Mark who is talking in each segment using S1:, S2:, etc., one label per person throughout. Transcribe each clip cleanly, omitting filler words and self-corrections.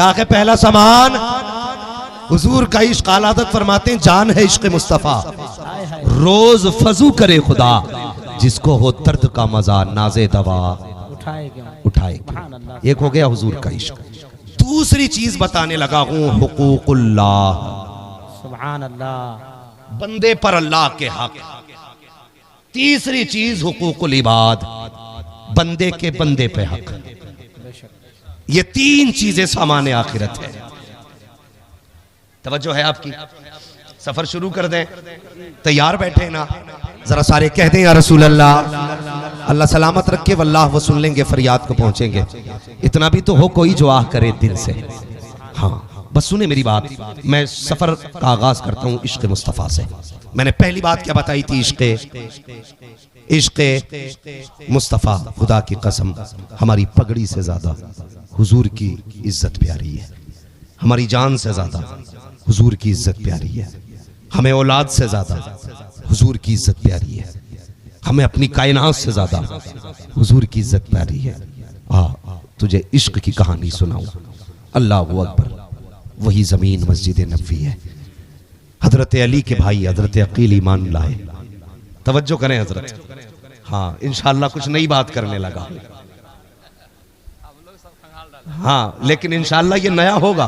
S1: क्या है पहला सामान? हुजूर का इश्क। आदत फरमाते हैं जान है इश्क मुस्तफा, रोज फजू करे खुदा, जिसको हो दर्द का मजा नाजे दवा उठाए। एक हो गया हुजूर का इश्क। दूसरी चीज बताने लगा हूं, हुकूकुल्लाह,
S2: सुभान अल्लाह,
S1: बंदे पर अल्लाह के हक। तीसरी चीज हुकूकुल इबाद, बंदे के बंदे पे हक। ये तीन चीजें सामान्य आखिरत है। तवज्जो है आपकी? सफर शुरू कर दें? तैयार बैठे ना? जरा सारे कह दें या रसूल अल्लाह। अल्लाह सलामत रखे, वल्लाह वो सुन लेंगे, फरियाद को पहुंचेंगे। इतना भी तो हो कोई जो आह करे दिल से। हाँ बस सुने मेरी बात। मैं सफर का आगाज करता हूं इश्क मुस्तफा से। मैंने पहली बात क्या बताई थी? इश्क मुस्तफा। खुदा की कसम हमारी पगड़ी से ज्यादा हुजूर की इज्जत प्यारी है, हमारी जान से ज्यादा हुजूर की इज्जत प्यारी है, हमें औलाद से ज्यादा हुजूर की इज्जत प्यारी है, हमें अपनी कायनात से ज्यादा हुजूर की इज्जत प्यारी है। तुझे इश्क की कहानी सुनाऊं। अल्लाह अकबर। वही जमीन मस्जिद नबवी है। हजरत अली के भाई हजरत अकील ईमान लाए। तवज्जो करें हजरत। हाँ इंशाअल्लाह कुछ नई बात करने लगा। हाँ लेकिन इंशाअल्लाह ये नया होगा।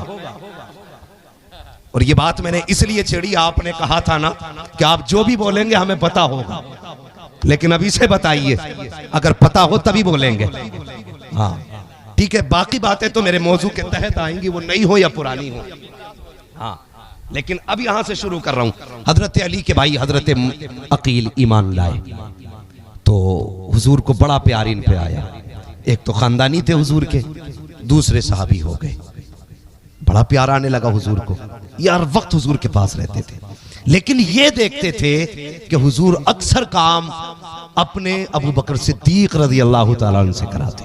S1: और ये बात मैंने इसलिए छेड़ी, आपने कहा था ना कि आप जो भी बोलेंगे हमें पता होगा, लेकिन अभी से बताइए, अगर पता हो तभी बोलेंगे। हाँ ठीक है, बाकी बातें तो मेरे मौजू के तहत आएंगी, वो नई हो या पुरानी हो। हाँ लेकिन अब यहां से शुरू कर रहा हूं। हजरत अली के भाई हजरत अकील ईमान लाए तो हुजूर को बड़ा प्यार इन पे आया। एक तो खानदानी थे हुजूर के, दूसरे सहाबी हो गए। बड़ा प्यार आने लगा हुजूर को। ये हर वक्त हुजूर के पास रहते थे, लेकिन ये देखते थे कि हुजूर अक्सर काम अपने अबू बकर सिद्दीक रज़ी अल्लाह तआला अन्हु से कराते।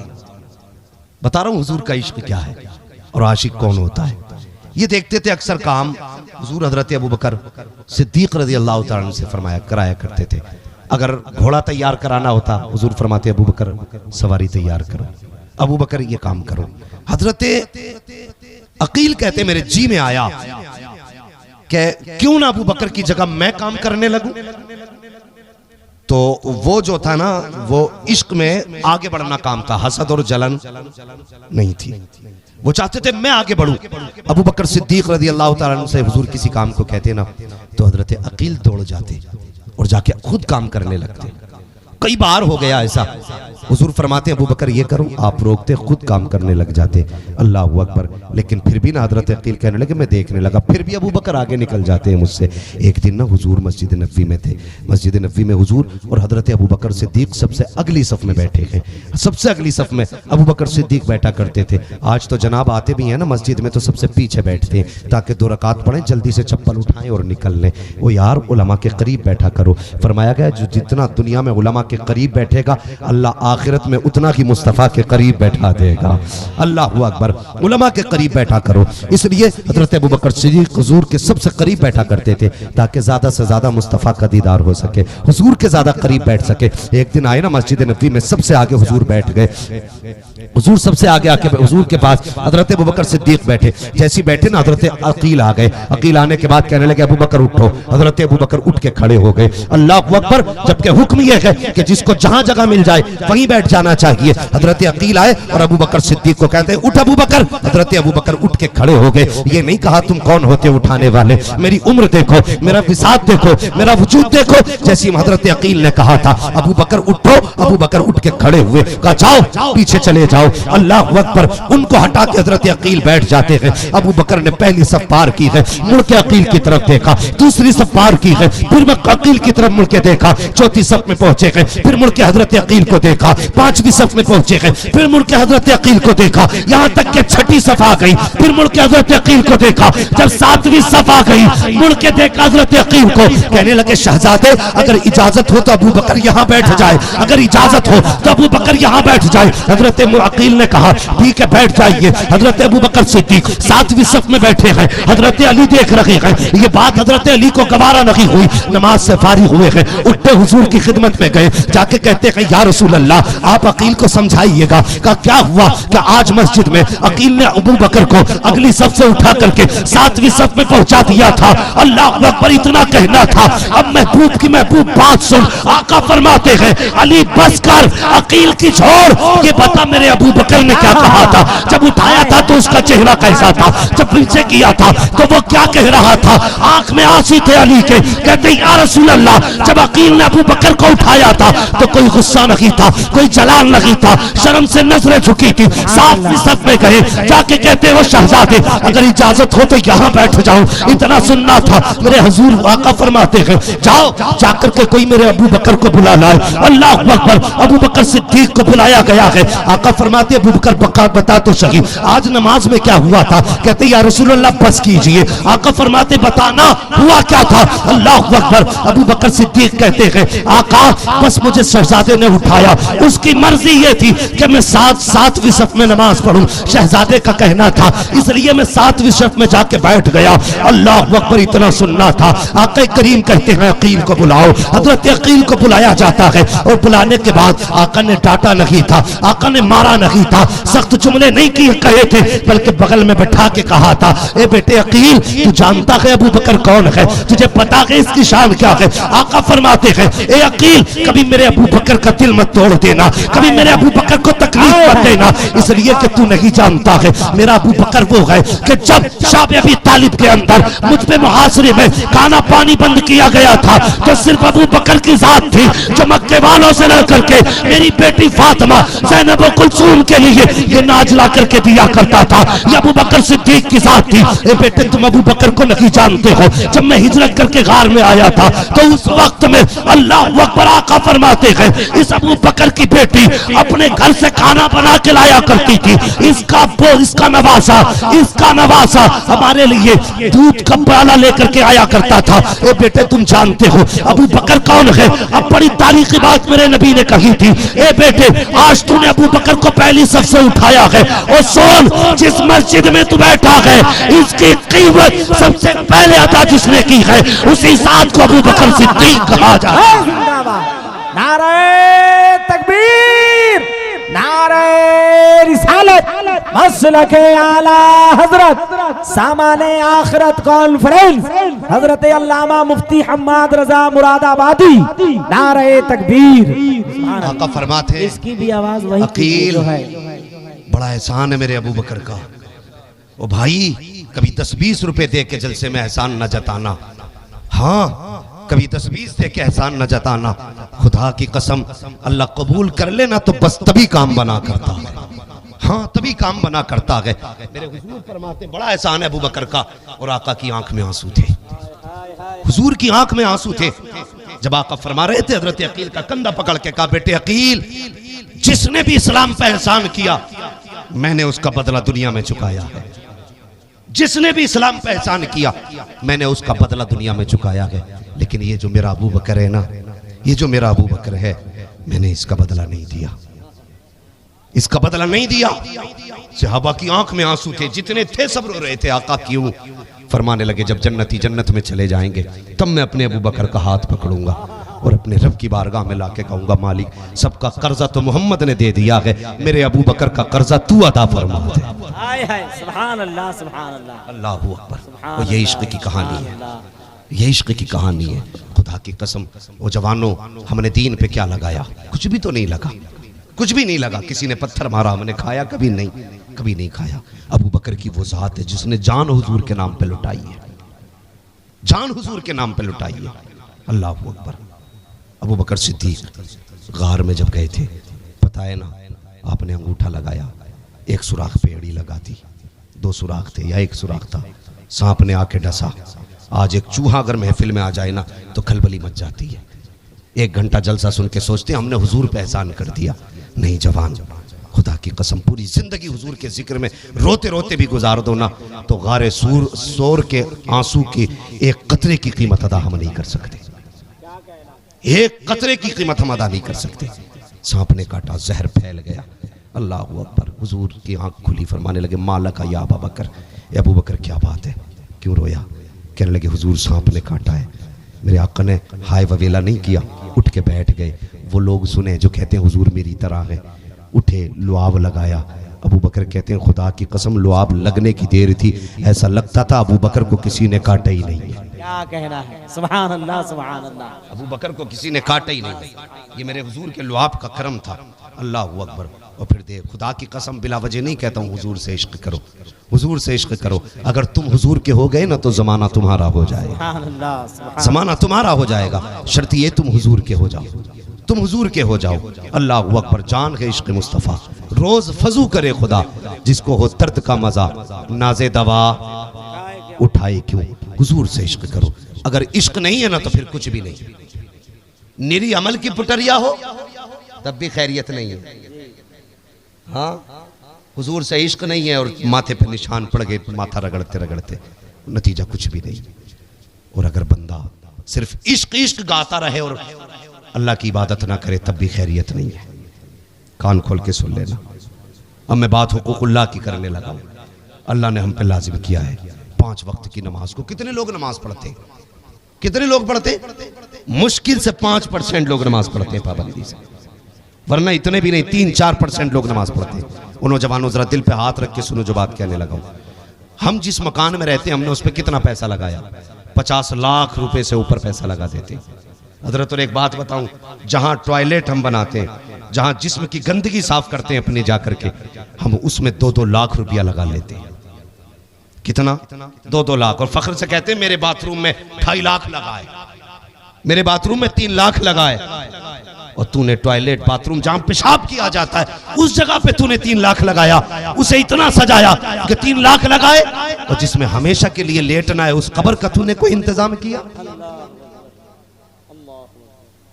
S1: बता रहा हूं हुजूर का इश्क क्या है और आशिक कौन होता है। ये देखते थे अक्सर काम हुजूर हजरत अबू बकर सिद्दीक रज़ी अल्लाह तआला अन्हु से फरमाया कराया करते थे। अगर घोड़ा तैयार कराना होता हुजूर फरमाते अबू बकर सवारी तैयार करो, अबू बकर ये काम करो। हजरत अकील कहते मेरे जी में आया कि क्यों ना अबू बकर की जगह मैं काम करने लगूं। तो वो जो था ना, वो इश्क में आगे बढ़ना काम था, हसद और जलन नहीं थी। वो चाहते थे मैं आगे बढ़ूं। अबू बकर सिद्दीक रज़ी अल्लाह तआला अन्हु से हुजूर किसी काम को कहते ना, तो हजरत अकील दौड़ जाते और जाके खुद काम करने लगते। कई बार हो गया ऐसा, हुजूर फरमाते अबू बकर ये करो, आप रोकते, खुद काम करने लग जाते। अल्लाह अकबर। लेकिन फिर भी ना हजरत अकील कहने लगे मैं देखने लगा, फिर भी अबू बकर आगे निकल जाते हैं मुझसे। एक दिन ना हुजूर मस्जिद नबवी में थे। मस्जिद नबवी में हुजूर और हजरत अबू बकर सिद्दीक सबसे अगली सफ में बैठे हैं। सबसे अगली सफ में अबू बकर सिद्दीक बैठा करते थे। आज तो जनाब आते भी हैं ना मस्जिद में, तो सबसे पीछे बैठते हैं ताकि 2 रकात पढ़ें, जल्दी से चप्पल उठाएं और निकल लें। वो यार उलमा के करीब बैठा करो। फरमाया गया जो जितना दुनिया में उलमा के करीब बैठेगा, अल्लाह आखिरत में उतना ही मुस्तफ़ा के करीब बैठा देगा। अल्लाह अकबर। उलमा के करीब बैठा करो। इसलिए हजरत अबू बकर सिद्दीक हुजूर के सबसे करीब बैठा करते थे ताकि ज्यादा से ज्यादा मुस्तफ़ा का दीदार हो सके, हुजूर के ज्यादा करीब बैठ सके। एक दिन आए ना मस्जिद नबवी में, सबसे आगे हुजूर बैठ गए। हुजूर सबसे आगे आके हुजूर के पास हजरत अबू बकर सिद्दीक बैठे। जैसे बैठे ना हजरत अकील आ गए। अकील आने के बाद कहने लगे अबू बकर उठो। हजरत अबू बकर उठ के खड़े हो गए। अल्लाह अकबर। जबकि हुक्म यह है कि जिसको जहां जगह मिल जाए वहीं बैठ जाना चाहिए। हजरत अकील आए और अबू बकर सिद्दीक को कहते उठ अबू बकर। हजरत अबू बकर उठ के खड़े हो गए। ये नहीं कहा तुम कौन होते उठाने वाले, मेरी उम्र देखो, मेरा विसात देखो, मेरा वजूद देखो। जैसी हजरत अकील ने कहा था अबू बकर उठो, अबू बकर उठ के खड़े हुए। कहा जाओ पीछे चले जाओ। अल्लाह अकबर। उनको हटा के हजरत अकील बैठ जाते हैं। अबू बकर ने पहली सफ पार की है, मुड़ के अकील की तरफ देखा। दूसरी सफ पार की है, फिर मैं अकील की तरफ मुड़ के देखा। चौथी सफ में पहुंचे गए, फिर मुड़ के हजरत अकील को देखा। पांचवी सफ में पहुंचे गए, फिर मुड़ के हजरत अकील को देखा। यहां तक के छठी सफ आ गई, फिर मुड़ के हजरत अकील को देखा। जब सातवीं सफ आ गई, मुड़ के देखा हजरत अकील को। कहने लगे शहजादे अगर इजाजत हो तो अबू बकर यहां बैठ जाए, अगर इजाजत हो तो अबू बकर यहां बैठ जाए। हजरत हुए अकील ने कहा ठीक है बैठ जाइए। हजरत अबू बकर सिद्दीक 7वीं सफ में बैठे हैं, हजरत अली देख रहे हैं। ये बात हजरत अली को गवारा नहीं हुई, नमाज से फारिग हुए हैं, उठते हुजूर की खिदमत में गए, जाके कहते हैं या रसूल अल्लाह आप अकील को समझाइएगा। कहा क्या हुआ? कि आज मस्जिद में अकील ने अबू बकर को अगली सफ से उठा करके 7वीं सफ में पहुंचा दिया था। अल्लाह अकबर इतना कहना था। अब महबूब की महबूब बात सुन, आका फरमाते हैं अली बस कर, अकील की छोड़, ये बता मेरे अबू बकर ने क्या कहा था? जब उठाया था तो उसका चेहरा कैसा था? जब पीछे किया था तो वो क्या कह रहा था? आंख में आंसू थे अली के। कहते या रसूल अल्लाह जब अकील ने अबू बकर को उठाया था तो कोई गुस्सा नहीं था, कोई जलाल नहीं था, शर्म से नजरें झुकी थी। 7वीं सफ में गए, जाके कहते वो शहजादे अगर इजाजत हो तो यहाँ बैठ जाओ, इतना सुनना था। मेरे हुजूर आका फरमाते हैं जाओ जाकर के कोई मेरे अबू बकर को बुला लाए। अल्लाह अकबर, अबू बकर सिद्दीक को बुलाया गया है। आका फरमाते अबू बकर बता तो सही आज नमाज में क्या हुआ था? कहते या रसूल अल्लाह बस कीजिए। आका फरमाते बताना हुआ क्या था? अल्लाह अकबर, अबू बकर सिद्दीक कहते हैं आका बस मुझे शहजादे ने उठाया, उसकी मर्जी ये थी कि मैं 7वीं सफ में नमाज पढ़ूं, शहजादे का कहना था, इसलिए मैं 7वीं सफ में जाके बैठ गया। अल्लाह अकबर, इतना सुनना था। आका करीम कहते हैं अकील को बुलाओ। हजरत अकील को बुलाया जाता है और बुलाने के बाद आका ने डांटा नहीं था, आका ने मारा नहीं था, सख्त जुमले नहीं किए कहे थे, बल्कि बगल में बैठा के कहा था ए बेटे अकील तू जानता है अबू बकर कौन है? तुझे पता है इसकी शान क्या है? आका फरमाते हैं ए अकील कभी मेरे अबू बकर का दिल मत तोड़ देना, कभी मेरे अबू बकर को तकलीफ मत देना, इसलिए कि तू नहीं जानता है मेरा अबू बकर वो है कि जब शाब अबी तालिब के अंदर मुझ पे मुहासरे में खाना पानी बंद किया गया था तो सिर्फ अबू बकर की जात थी जो मक्के वालों से न करके मेरी बेटी फातिमा ज़ैनब कुलसूम के लिए ये नाज ला करके दिया करता था। ये अबू बकर सिद्दीक की जात थी। ए बेटे तुम अबू बकर को नहीं जानते हो, जब मैं हिजरत करके गार में आया था तो उस वक्त में अल्लाह अकबर आका फरमाते हैं इस अबू बकर की बेटी अपने घर से खाना बना के लाया करती थी। इसका नवासा हमारे लिए दूध का प्याला लेकर के आया करता था। ए बेटे तुम जानते हो अबू बकर कौन है? अब बड़ी तारीखी बात मेरे नबी ने कही थी, ए बेटे आज तूने अबू बकर को पहली सफ से उठाया है और सोन जिस मस्जिद में तू बैठा है इसकी कीमत सबसे पहले अदा जिसने की है उसी साथ को अबू बकर सिद्दीक कहा जाता है।
S2: नारे तकबीर, नारे रिसालत, मसलके आला हजरत, सामाने आखिरत कॉन्फ्रेंस, हजरत अल्लामा मुफ्ती हम्माद रजा मुरादाबादी, नारे तकबीर।
S1: आका फरमाते
S2: इसकी भी आवाज वही
S1: अकील
S2: जो है।
S1: बड़ा एहसान है मेरे अबू बकर का। ओ भाई कभी 10-20 रुपए दे के जलसे में एहसान न जताना, हाँ कभी 10-20 दे के एहसान न जताना। खुदा की कसम अल्लाह कबूल कर लेना तो बस तभी काम बना करता है, हाँ तभी काम बना करता है। मेरे हुजूर फरमाते बड़ा एहसान है अबू बकर का। और आका की आंख में आंसू थे, हुजूर की आंख में आंसू थे। जब आका फरमा रहे थे हजरत अकील का कंधा पकड़ के कहा बेटे अकील जिसने भी इस्लाम पर एहसान किया मैंने उसका बदला दुनिया में चुकाया है, जिसने भी इस्लाम पर एहसान किया मैंने उसका बदला दुनिया में चुकाया है। लेकिन ये जो मेरा अबू बकर है ना, ये जो मेरा अबू बकर है मैंने इसका बदला नहीं दिया, इसका बदला नहीं दिया। सहाबा की आंख में आंसू थे, जितने थे सब रो रहे थे। आका क्यों? फरमाने लगे जब जन्नती जन्नत में चले जाएंगे तब मैं अपने अबू बकर का हाथ पकड़ूंगा और अपने रब की बारगाह में लाके कहूंगा मालिक सबका कर्जा तो मोहम्मद ने दे दिया है, मेरे अबू बकर का कर्जा तू अदा फरमा दे।
S2: सुभान अल्लाह, सुभान अल्लाह,
S1: अल्लाहू अकबर। और ये इश्क की कहानी है, ये इश्क की कहानी है। खुदा की कसम वो जवानों हमने दीन पे क्या लगाया? कुछ भी तो नहीं लगा, कुछ भी नहीं लगा। किसी ने पत्थर मारा हमने खाया? कभी नहीं, कभी नहीं खाया। अबू बकर की वो जात है जिसने जान हुजूर के नाम पे लुटाई है, जान हुजूर के नाम पे लुटाई है। अल्लाह अकबर। अबू बकर सिद्दीक गार में जब गए थे, पता है ना, आपने अंगूठा लगाया, एक सुराख पे एड़ी लगा दी, 2 सुराख थे या 1 सुराख था, सांप ने आके डसा। आज एक चूहा अगर महफिल में आ जाए ना तो खलबली मच जाती है। 1 घंटा जलसा सुन के सोचते हमने हुजूर पे एहसान कर दिया। नहीं जवान, खुदा की कसम पूरी जिंदगी हुजूर के जिक्र में रोते रोते भी गुजार दो ना तो गारे सोर के आंसू की एक कतरे की कीमत अदा हम नहीं कर सकते, एक कतरे की कीमत हम अदा नहीं कर सकते। सांप ने काटा, जहर फैल गया, अल्लाह अकबर। हुजूर की आंख खुली, फरमाने लगे मालका या अबू बकर, ए अबू बकर क्या बात है, क्यों रोया? कहने लगे हुजूर सांप ने काटा है। मेरे आका ने हाय ववेला नहीं किया, उठ के बैठ गए। वो लोग सुने जो कहते हैं हुजूर मेरी तरह है, उठे लुआब लगाया। अबू बकर कहते हैं खुदा की कसम लुआब लगने की देर थी, ऐसा लगता था अबू बकर को किसी ने काटा ही नहीं है।
S2: क्या कहना है, सुभान अल्लाह सुभान अल्लाह।
S1: अबू बकर को किसी ने काटा ही नहीं, ये मेरे हुजूर के लुआब का करम था। अल्लाह अकबर। और फिर देख खुदा की कसम बिला वजह नहीं कहता हूँ हुजूर से इश्क करो, हुजूर से इश्क करो। अगर तुम हुजूर के हो गए ना तो जमाना तुम्हारा हो जाएगा,
S2: सुभान अल्लाह सुभान
S1: जमाना तुम्हारा हो जाएगा। शर्त ये तुम हुजूर के हो जाओ, तुम हुजूर के हो जाओ। अल्लाह अकबर। जान है इश्क मुस्तफ़ा, रोज फजू करे खुदा, जिसको हो दर्द का मजा नाजे दवा उठाए क्यों। हुजूर से इश्क करो। अगर इश्क नहीं है ना तो फिर कुछ भी नहीं। निरी अमल की पुटरिया हो तब भी खैरियत नहीं है। हाँ, हुजूर से इश्क नहीं है और माथे पे निशान पड़ गए, माथा रगड़ते रगड़ते नतीजा कुछ भी नहीं। और अगर बंदा सिर्फ इश्क इश्क गाता रहे और अल्लाह की इबादत ना करे तब भी खैरियत नहीं है। कान खोल के सुन लेना। अब मैं बात हुकूकुल्लाह की करने लगा हूं। अल्लाह ने हम पे लाजिम किया है 5 वक्त की नमाज को। कितने लोग नमाज पढ़ते, कितने लोग पढ़ते? मुश्किल से 5% लोग नमाज पढ़ते हैं पाबंदी से, वरना इतने भी नहीं, 3-4% लोग नमाज पढ़ते हैं। उन नौजवानों जरा दिल पे हाथ रख के सुनो जो बात कहने लगा हूं। हम जिस मकान में रहते हैं हमने उस पर कितना पैसा लगाया? 50 लाख रुपए से ऊपर पैसा लगा देते। हजरत और एक बात बताऊं, जहां टॉयलेट हम बनाते हैं, जहां जिस्म की गंदगी साफ करते हैं अपने जाकर के, हम उसमें 2-2 लाख रुपया लगा लेते हैं। कितना? 2-2 लाख। और फख्र से कहते हैं मेरे बाथरूम में 2.5 लाख लगाए, मेरे बाथरूम में 3 लाख लगाए। और तूने टॉयलेट बाथरूम जहां पेशाब किया जाता है उस जगह पे तूने 3 लाख लगाया, उसे इतना सजाया कि 3 लाख लगाए। और जिसमें हमेशा के लिए लेटना है उस कब्र का तूने कोई इंतजाम किया?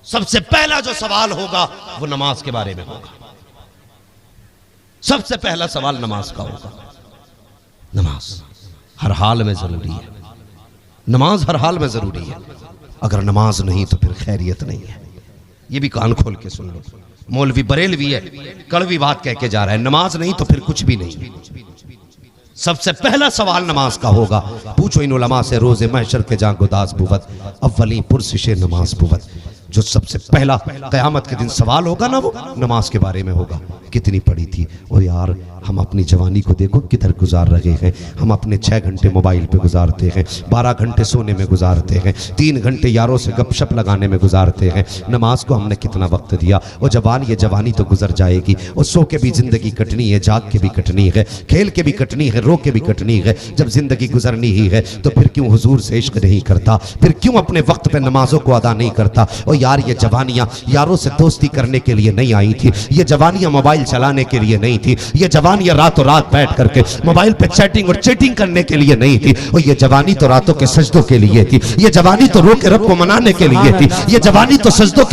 S1: सबसे पहला जो सवाल होगा वो नमाज के बारे में होगा। सबसे पहला सवाल नमाज का होगा। नमाज हर हाल में जरूरी है, नमाज हर हाल में जरूरी है। अगर नमाज नहीं तो फिर खैरियत नहीं है। ये भी कान खोल के सुन लो। मौलवी बरेलवी है, कड़वी बात कह के जा रहा है। नमाज नहीं तो फिर कुछ भी नहीं। सबसे पहला सवाल नमाज का होगा। पूछो इन उलमा से रोजे महशर के जहां गुदास बुवत अव्वली पुरसिशे नमाज बुवत। जो सबसे पहला क़यामत के दिन सवाल होगा ना वो नमाज के बारे में होगा। कितनी पड़ी थी? और यार हम अपनी जवानी को देखो किधर गुजार रहे हैं। हम अपने 6 घंटे मोबाइल पे गुजारते हैं, 12 घंटे सोने में गुजारते हैं, 3 घंटे यारों से गपशप लगाने में गुजारते हैं। नमाज को हमने कितना वक्त दिया? और ये जवानी तो गुजर जाएगी, और सो के भी जिंदगी कटनी है, जाग के भी कटनी है, खेल के भी कटनी है, रो के भी कटनी है। जब जिंदगी गुजरनी ही है तो फिर क्यों हुजूर से इश्क नहीं करता? फिर क्यों अपने वक्त पे नमाजों को अदा नहीं करता? और यार ये जवानियां यारों से दोस्ती करने के लिए नहीं आई थी, ये जवानियां मोबाइल चलाने के लिए नहीं थी, ये जवानियां रातों रात बैठ करके मोबाइल पे चैटिंग और चीटिंग करने के लिए नहीं थी। और ये जवानी तो रातों के सजदों के लिए थी, ये जवानी तो रो के रब को मनाने के लिए थी, ये जवानी तो सजदों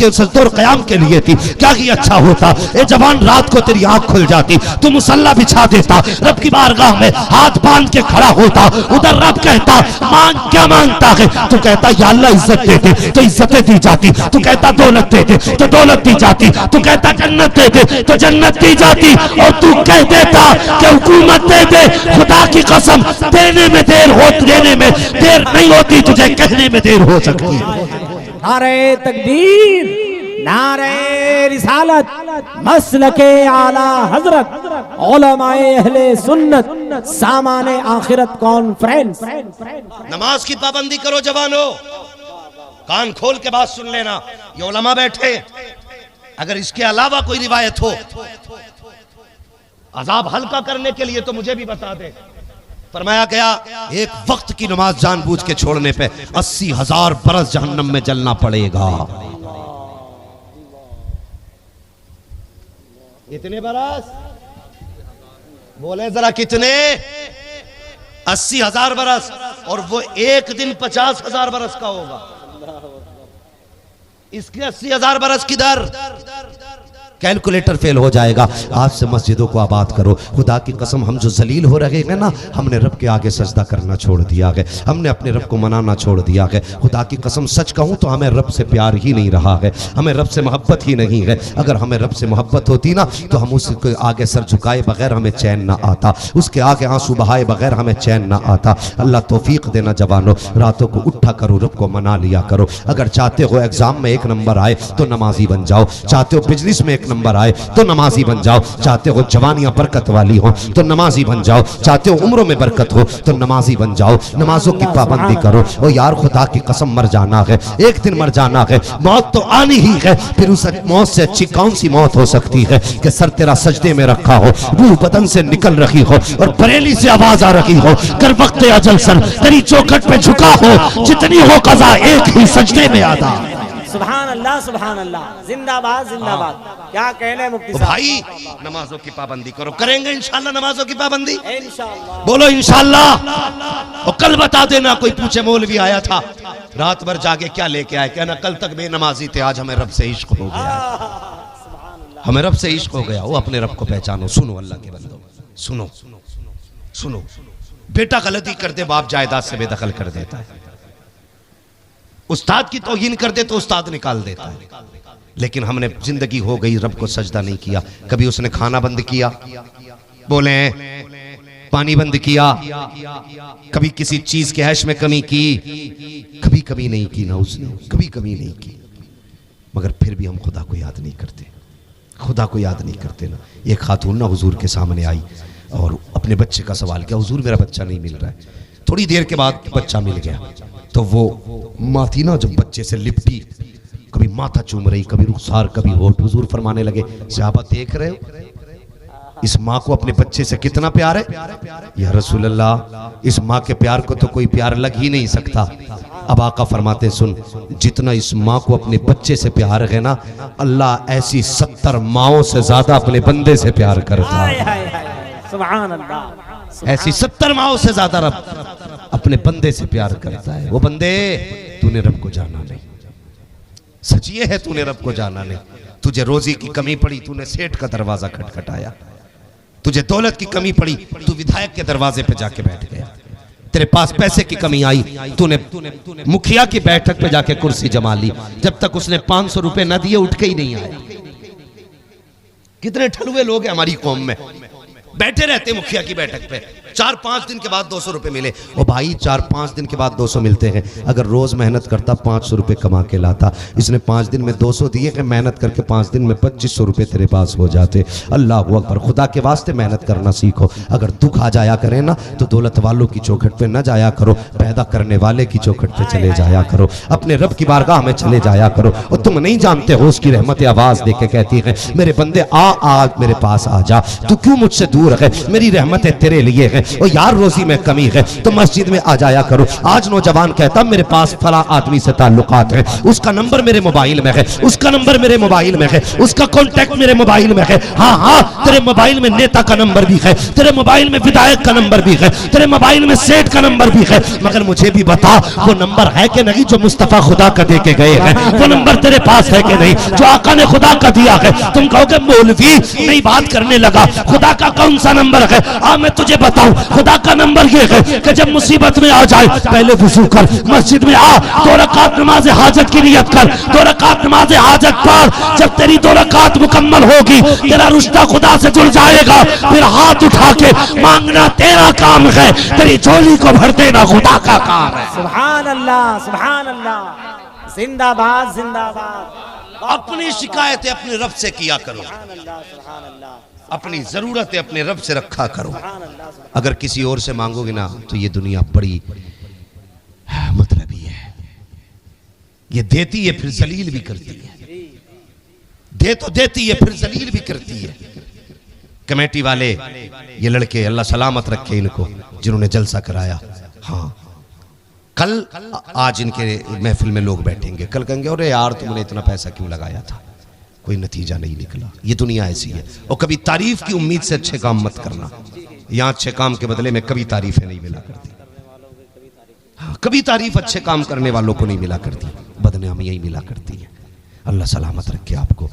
S1: और क़याम के लिए थी। क्या ही अच्छा होता ए जवान रात को तेरी आंख खुल जाती, तू मुसल्ला बिछा देता, रब की बारगाह में हाथ बांध के खड़ा होता, उधर रब कहता मांग, क्या मांगता है? तू कहता या अल्लाह इज्जत दे दे तो इज्जतें दी जाती, तू कहता दौलत दे दे तो दौलत दी जाती, तू कहता जन्नत दे दे तो जन्नत दी जाती। और तू कह देता कि हुकूमत दे दे, खुदा की कसम देने में देर नहीं होती, तुझे कहने में देर हो सकती है।
S2: नारे तकबीर, नारे रिसालत, मसलके आला हजरत, उलमाए अहले सुन्नत, सामाने आखिरत कॉन्फ्रेंस।
S1: नमाज की पाबंदी करो जवानों, कान खोल के बात सुन लेना। ये उलमा बैठे, अगर इसके अलावा कोई रिवायत हो अजाब हल्का करने के लिए तो मुझे भी बता दे। फरमाया गया एक वक्त की नमाज जानबूझ के छोड़ने पे 80,000 बरस जहन्नम में जलना पड़ेगा। इतने बरस बोले जरा, कितने? 80,000 बरस। और वो एक दिन 50,000 बरस का होगा। इसके 80,000 बरस किधर? कैलकुलेटर फेल हो जाएगा। आज से मस्जिदों को आबाद करो। खुदा की कसम हम जो जलील हो रहे हैं ना, हमने रब के आगे सजदा करना छोड़ दिया है, हमने अपने रब को मनाना छोड़ दिया है। खुदा की कसम सच कहूँ तो हमें रब से प्यार ही नहीं रहा है, हमें रब से मोहब्बत ही नहीं है। अगर हमें रब से मोहब्बत होती ना तो हम उसके आगे सर झुकाए बगैर हमें चैन ना आता, उसके आगे आंसू बहाए बगैर हमें चैन ना आता। अल्लाह तौफीक देना जवानों, रातों को उठा करो, रब को मना लिया करो। अगर चाहते हो एग्जाम में 1 नंबर आए तो नमाजी बन जाओ, चाहते हो बिजनेस में 1 नंबर आए तो नमाजी बन जाओ, चाहते हो जवानियां बरकत वाली हो तो नमाजी बन जाओ, चाहते हो उम्रों में बरकत हो तो नमाजी बन जाओ। नमाजों की पाबंदी करो। ओ यार खुदा की कसम मर जाना है, एक दिन मर जाना है, मौत तो आनी ही है। फिर उस मौत से अच्छी कौन सी मौत हो सकती है कि सर तेरा सजदे में रखा हो, रूह बदन से निकल रही हो और बरेली से आवाज आ रही हो, कर वक्त अजल सर तेरी चौखट पे झुका हो, जितनी हो कज़ा एक ही सजदे में अदा।
S2: सुभान अल्लाह, सुभान अल्लाह, जिंदाबाद जिंदाबाद। क्या कहने मुफ्ती साहब।
S1: भाई नमाजों की पाबंदी करो, करेंगे इंशाल्लाह नमाजों की पाबंदी,
S2: इंशाअल्लाह।
S1: बोलो इंशाल्लाह। और कल बता देना, कोई पूछे मौलवी आया था रात भर जाके क्या लेके आए, कहना कल तक बेनमाजी थे, आज हमें रब से इश्क हो गया, हमें रब से इश्क हो गया। वो अपने रब को पहचानो। सुनो अल्लाह के बंदो, सुनो सुनो। बेटा गलती करते बाप जायदाद से बेदखल कर देता है, उस्ताद की तौहीन कर दे तो उस्ताद निकाल देता है। लेकिन हमने जिंदगी हो गई रब को सजदा नहीं किया। कभी उसने खाना बंद किया, बोले पानी बंद किया, कभी किसी चीज के हैश में कमी की, कभी कभी नहीं की ना उसने, कभी कभी नहीं की। मगर फिर भी हम खुदा को याद नहीं करते, खुदा को याद नहीं करते ना। एक खातून ना हुजूर के सामने आई और अपने बच्चे का सवाल किया, हुजूर मेरा बच्चा नहीं मिल रहा है। थोड़ी देर के बाद बच्चा मिल गया तो वो माँ थी ना, जब बच्चे से लिपटी, कभी माथा चूम रही, कभी रुखसार, कभी होठ। हुजूर फरमाने लगे, सहाबा देख रहे हो इस माँ को अपने बच्चे से कितना प्यार है? या रसूल अल्लाह, इस माँ के प्यार को तो कोई प्यार लग ही नहीं सकता। अब आका फरमाते सुन, जितना इस माँ को अपने बच्चे से प्यार है ना, अल्लाह ऐसी 70 माँओं से ज्यादा अपने बंदे से प्यार करता है।
S2: सुभान अल्लाह।
S1: ऐसी 70 माओं से ज्यादा रब अपने बंदे से प्यार करता है। वो बंदे, तूने रब को जाना नहीं, सच ये है तूने रब को जाना नहीं। तुझे रोजी की कमी पड़ी, तूने सेठ का दरवाजा खटखटाया। तुझे दौलत की कमी पड़ी, तू विधायक के दरवाजे पे जाके बैठ गया। तेरे पास पैसे की कमी आई, तूने मुखिया की बैठक पे जाके कुर्सी जमा ली। जब तक उसने 500 रुपए न दिए उठ के ही नहीं आए। कितने ठलुए लोग हैं हमारी कौम में, बैठे रहते मुखिया की बैठक पे, 4-5 दिन के बाद 200 रुपए मिले। ओ भाई 4-5 दिन के बाद 200 मिलते हैं। अगर रोज मेहनत करता 500 रुपए कमा के लाता, इसने 5 दिन में 200 दिए कि मेहनत करके 5 दिन में 2500 रुपए तेरे पास हो जाते। अल्लाह अकबर। खुदा के वास्ते मेहनत करना सीखो। अगर दुख आ जाया करे ना तो दौलत वालों की चौखट पे न जाया करो, पैदा करने वाले की चौखट पे चले जाया करो, अपने रब की बारगाह में चले जाया करो। और तुम नहीं जानते हो उसकी रहमत आवाज दे के कहती है, मेरे बंदे आ मेरे पास आ जा, तू क्यों मुझसे दूर है, मेरी रहमतें तेरे लिए है। ओ यार रोजी में कमी है तो मस्जिद में आ जाया करो। आज नौजवान कहता मेरे पास फला आदमी से ताल्लुकात है, उसका नंबर मेरे मोबाइल में है, उसका नंबर मेरे मोबाइल में है, उसका कॉन्टैक्ट मेरे मोबाइल में है। हाँ हाँ, तेरे मोबाइल में नेता का नंबर भी है, तेरे मोबाइल में विधायक का नंबर भी है, तेरे मोबाइल में सेठ का नंबर भी है। मगर मुझे भी बता वो नंबर है कि नहीं जो मुस्तफा खुदा का दे के गए हैं? वो नंबर तेरे पास है कि नहीं जो आका ने खुदा का दिया है? तुम कहोगे मौलवी नई बात करने लगा, खुदा का कौन सा नंबर है? मैं तुझे बताऊं, खुदा का नंबर ये है कि जब मुसीबत में आ जाए पहले वुजू कर, मस्जिद में आ, 2 रकात नमाज हाजत की नियत कर, 2 रकात नमाज हाजत पढ़। जब तेरी 2 रकात मुकम्मल होगी तेरा रिश्ता खुदा से जुड़ जाएगा। फिर हाथ उठा के मांगना तेरा काम है, तेरी झोली को भर देना खुदा का काम है।
S2: सुभान अल्लाह, सुभान अल्लाह, जिंदाबाद जिंदाबाद।
S1: अपनी शिकायतें अपने रब से किया करो, अपनी जरूरतें अपने रब से रखा करो। अगर किसी और से मांगोगे ना तो ये दुनिया बड़ी मतलबी है, ये देती है फिर जलील भी करती है, दे तो देती है फिर जलील भी करती है। कमेटी वाले ये लड़के अल्लाह सलामत रखे इनको जिन्होंने जलसा कराया, हाँ कल आज इनके महफिल में लोग बैठेंगे, कल कहेंगे अरे यार तुमने इतना पैसा क्यों लगाया था, कोई नतीजा नहीं निकला। ये दुनिया ऐसी है। और कभी तारीफ की उम्मीद से अच्छे काम मत करना, यहाँ अच्छे काम के बदले में कभी तारीफें नहीं मिला करती। हाँ, कभी तारीफ अच्छे काम करने वालों को नहीं मिला करती, बदनामी यही मिला करती है। अल्लाह सलामत रखे आपको।